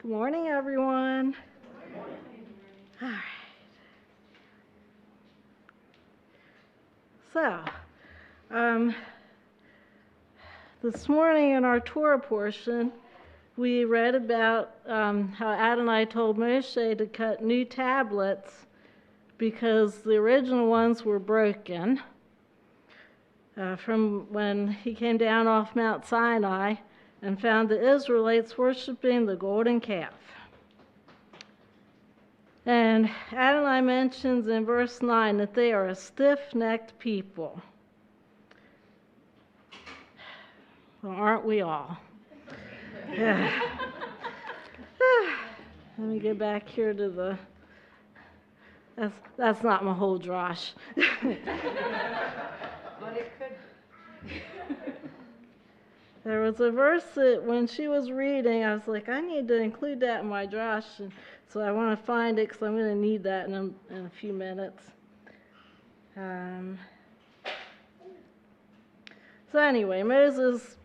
Good morning, everyone. All right. So, this morning in our Torah portion, we read about how Adonai told Moshe to cut new tablets because the original ones were broken from when he came down off Mount Sinai and found the Israelites worshiping the golden calf. And Adonai mentions in verse 9 that they are a stiff-necked people. Well, aren't we all? Yeah. Let me get back here to the... That's not my whole Drash. But it could. There was a verse that when she was reading, I was like, I need to include that in my Drash. And so I want to find it because I'm going to need that in a few minutes. So anyway, Moses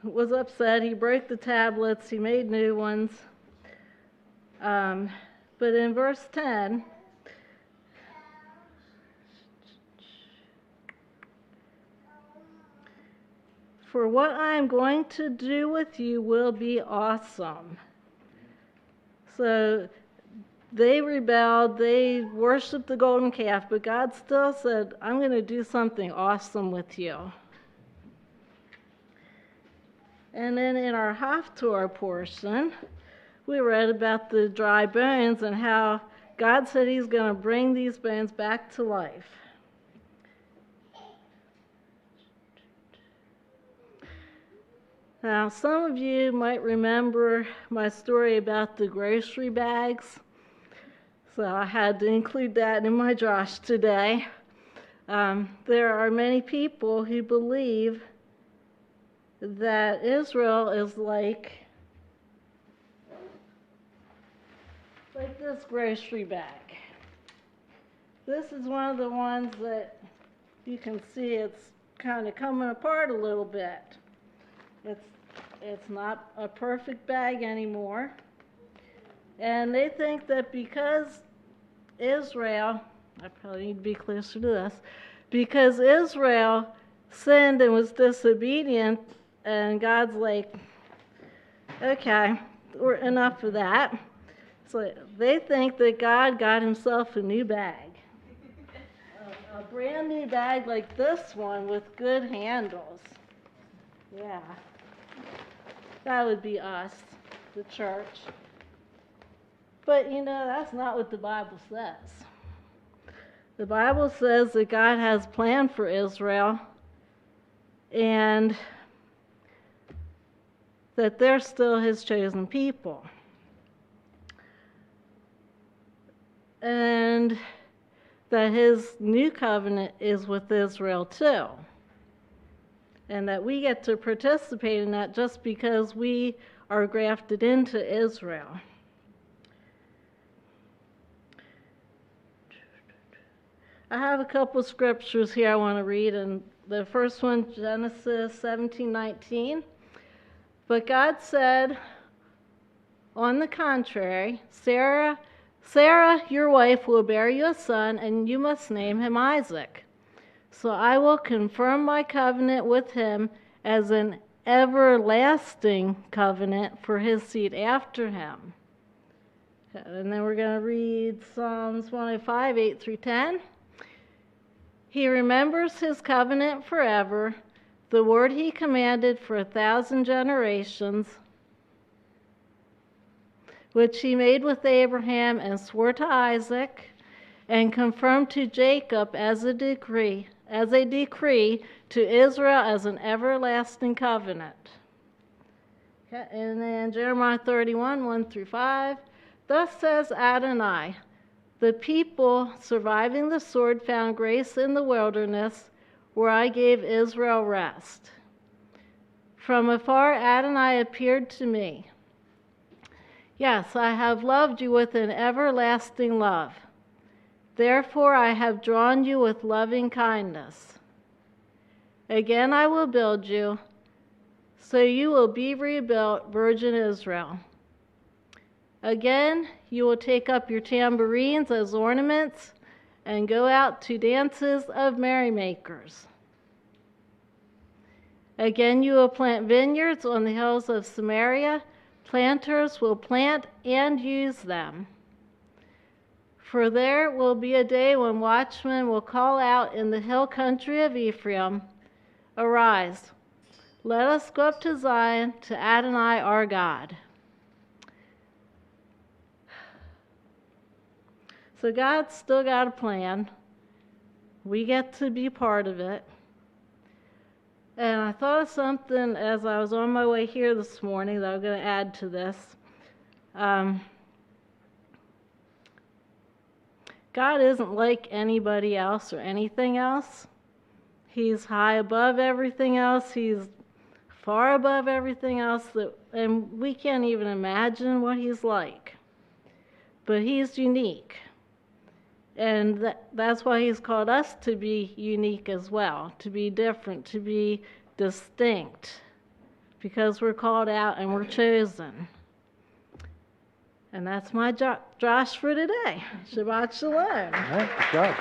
was upset. He broke the tablets. He made new ones. But in verse 10, for what I am going to do with you will be awesome. So they rebelled, they worshiped the golden calf, but God still said, I'm going to do something awesome with you. And then in our Haftorah portion, we read about the dry bones and how God said he's going to bring these bones back to life. Now, some of you might remember my story about the grocery bags. So I had to include that in my Drash today. There are many people who believe that Israel is like this grocery bag. This is one of the ones that you can see it's kind of coming apart a little bit. It's not a perfect bag anymore. And they think that because Israel, I probably need to be closer to this, because Israel sinned and was disobedient, and God's like, okay, enough of that. So they think that God got himself a new bag, a brand new bag like this one with good handles. Yeah. That would be us, the church. But that's not what the Bible says. The Bible says that God has a plan for Israel and that they're still his chosen people. And that his new covenant is with Israel too. And that we get to participate in that just because we are grafted into Israel. I have a couple scriptures here I want to read, and the first one, Genesis 17:19. But God said, on the contrary, Sarah, your wife, will bear you a son, and you must name him Isaac. So I will confirm my covenant with him as an everlasting covenant for his seed after him. And then we're going to read Psalms 105, 8-10. He remembers his covenant forever, the word he commanded for 1,000 generations, which he made with Abraham and swore to Isaac, and confirmed to Jacob as a decree to Israel as an everlasting covenant. And then Jeremiah 31, 1-5. Thus says Adonai, the people surviving the sword found grace in the wilderness where I gave Israel rest. From afar Adonai appeared to me. Yes, I have loved you with an everlasting love. Therefore I have drawn you with loving kindness. Again I will build you, so you will be rebuilt, virgin Israel. Again, you will take up your tambourines as ornaments and go out to dances of merrymakers. Again, you will plant vineyards on the hills of Samaria. Planters will plant and use them. For there will be a day when watchmen will call out in the hill country of Ephraim, "Arise, let us go up to Zion, to Adonai our God." So God's still got a plan. We get to be part of it. And I thought of something as I was on my way here this morning that I'm going to add to this. God isn't like anybody else or anything else. He's high above everything else. He's far above everything else, and we can't even imagine what he's like. But he's unique. And that's why he's called us to be unique as well, to be different, to be distinct, because we're called out and we're chosen. And that's my Drash for today. Shabbat Shalom. All right, good job.